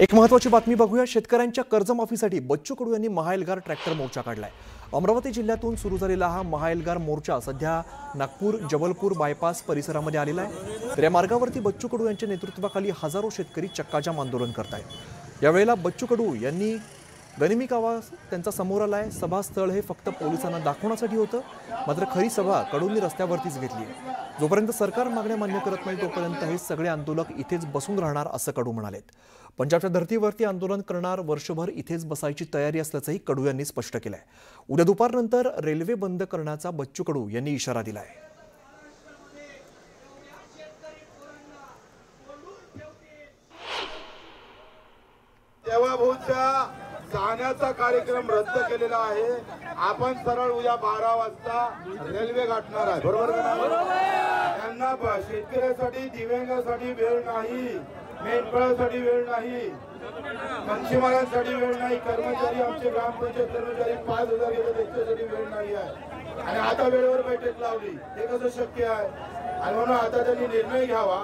एक महत्त्वाची बातमी बघूया। शेतकऱ्यांच्या कर्जमाफीसाठी बच्चू कडू यांनी महाएल्गार ट्रॅक्टर मोर्चा काढलाय। अमरावती जिल्ह्यातून सुरू झालेला हा महाएल्गार मोर्चा सध्या नागपूर जबलपूर बायपास परिसरामध्ये आलेला आहे। तर या मार्गावरती बच्चू कडू यांच्या नेतृत्वाखाली हजारो शेतकरी चक्काजाम आंदोलन करतायत। यावेळेला बच्चू कडू यांनी गनिमी आवाज त्यांचा समोर आलाय। सभास्थळ हे फक्त पोलिसांना दाखवण्यासाठी होतं, मात्र खरी सभा कडूंनी रस्त्यावरतीच घेतली आहे। जोपर्यंत सरकार मागण्या मान्य करत नाही तोपर्यंत हे सगळे आंदोलक इथेच बसून राहणार असं कडू म्हणालेत। पंजाबच्या धर्तीवरती आंदोलन करणार, वर्षभर इथेच बसायची तयारी असल्याचंही कडू यांनी स्पष्ट केलंय। उद्या दुपारनंतर रेल्वे बंद करण्याचा बच्चू कडू यांनी इशारा दिलाय। जाण्याचा कार्यक्रम रद्द केलेला आहे। आपण सरळ उद्या 12 वाजता रेल्वे गाठणार आहे, बरोबर का? त्यांना शेतकऱ्यासाठी दिव्यांगासाठी वेळ नाही, मेंढपाळासाठी वेळ नाही, मच्छीमारांसाठी वेळ नाही, कर्मचारी आमचे ग्रामपंचायत कर्मचारी 5000 गेले त्यांच्यासाठी वेळ नाही आहे। आणि आता वेळेवर बैठक लावली, हे कसं शक्य आहे? आणि म्हणून आता त्यांनी निर्णय घ्यावा।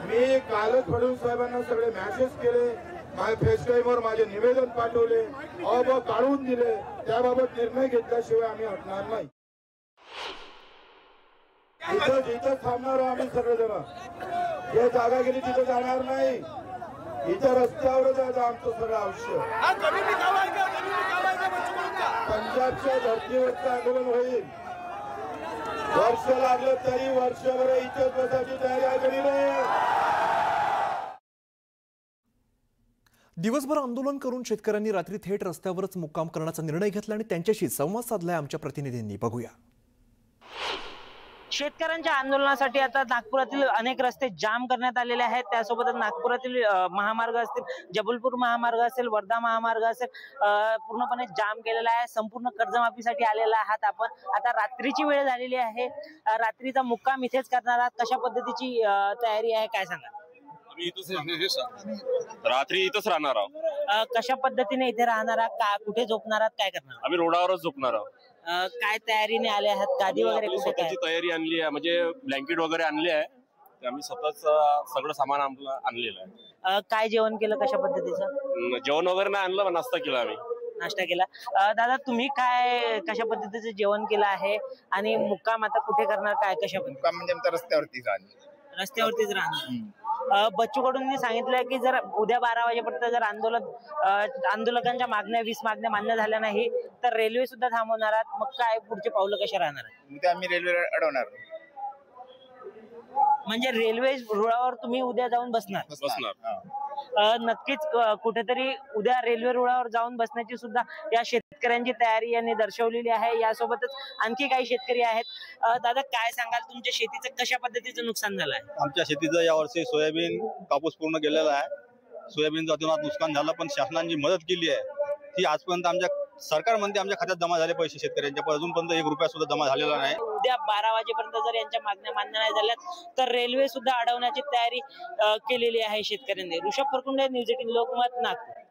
मी कालच फडणवीस साहेबांना सगळे मेसेज केले, माझ्या फेसटाईमवर माझे निवेदन पाठवले, काढून दिले, त्याबाबत निर्णय घेतल्याशिवाय आम्ही हटणार नाही। इथं थांबणार आम्ही सगळेजण, जे जागा गेली तिथे जाणार नाही, इथं रस्त्यावर जायचं आमचं सगळं आयुष्य। पंजाबच्या धर्तीवरचं आंदोलन होईल, वर्ष लागलं तरी वर्षभर इथेच बसायची तयारी आहे कधी नाही। दिवसभर आंदोलन करून शेतकऱ्यांनी रात्री थेट रस्त्यावरच मुक्काम करण्याचा निर्णय घेतला आणि त्यांच्याशी संवाद साधलाय आमच्या प्रतिनिधींनी। बघूया। शेतकऱ्यांच्या आंदोलनासाठी आता नागपुरातील अनेक रस्ते जाम करण्यात आलेले आहेत। त्यासोबतच नागपुरातील महामार्ग असतील, जबलपूर महामार्ग असेल, वर्धा महामार्ग असेल, पूर्णपणे जाम केलेला आहे। संपूर्ण कर्जमाफीसाठी आलेला आहात आपण। आता रात्रीची वेळ झालेली आहे, रात्रीचा मुक्काम इथेच करणार आहात। कशा पद्धतीची तयारी आहे काय सांगा? रात्री इथंच राहणार आहोत। कशा पद्धतीने इथे राहणार आहात, कुठे झोपणार आहात, काय करणार? आम्ही रोडावरच झोपणार आहोत। काय तयारीने आले आहात? गादी वगैरे स्वतःची तयारी आणली आहे, म्हणजे ब्लँकेट वगैरे आणले आहे, आम्ही स्वतःच सगळं सामान आणलेलं आहे। काय जेवण केलं, कशा पद्धतीचं? जेवण वगैरे नाही आणलं, नाश्ता केला आम्ही। नाश्ता केला। दादा तुम्ही काय कशा पद्धतीचं जेवण केलं आहे आणि मुक्काम आता कुठे करणार, काय कशा मुक्काम म्हणजे आमच्या रस्त्यावरतीच राहणार? बच्चू कडूंनी सांगितलं की जर उद्या 12 वाजेपर्यंत जर आंदोलकांच्या मागण्या 20 मागण्या मान्य झाल्या नाही तर रेल्वे सुद्धा थांबवणार आहात। मग काय पुढचे पावलं कशा राहणार? उद्या आम्ही रेल्वे अडवणार, म्हणजे रेल्वे रुळावर तुम्ही उद्या जाऊन बसणार? नक्कीच कुठेतरी उद्या रेल्वे रुळावर जाऊन बसण्याची सुद्धा या शेतकऱ्यांची तयारी यांनी दर्शवलेली आहे। यासोबतच आणखी काही शेतकरी आहेत। दादा काय सांगाल, तुमच्या शेतीचं कशा पद्धतीचं नुकसान झालं आहे? आमच्या शेतीचं यावर्षी सोयाबीन कापूस पूर्ण गेलेला आहे। सोयाबीनचं अतोनात नुकसान झालं, पण शासनाने मदत केली आहे ती आजपर्यंत आमच्या सरकार म्हणते आमच्या खात्यात जमा झाले पैसे शेतकऱ्यांच्या, पण अजूनपर्यंत 1 रुपया सुद्धा जमा झालेला नाही। उद्या 12 वाजेपर्यंत जर यांच्या मागण्या मान्य नाही झाल्या तर रेल्वे सुद्धा अडवण्याची तयारी केलेली आहे शेतकऱ्यांनी। ऋषभ फरकुंडे, न्यूज 18 लोकमत, नागपूर।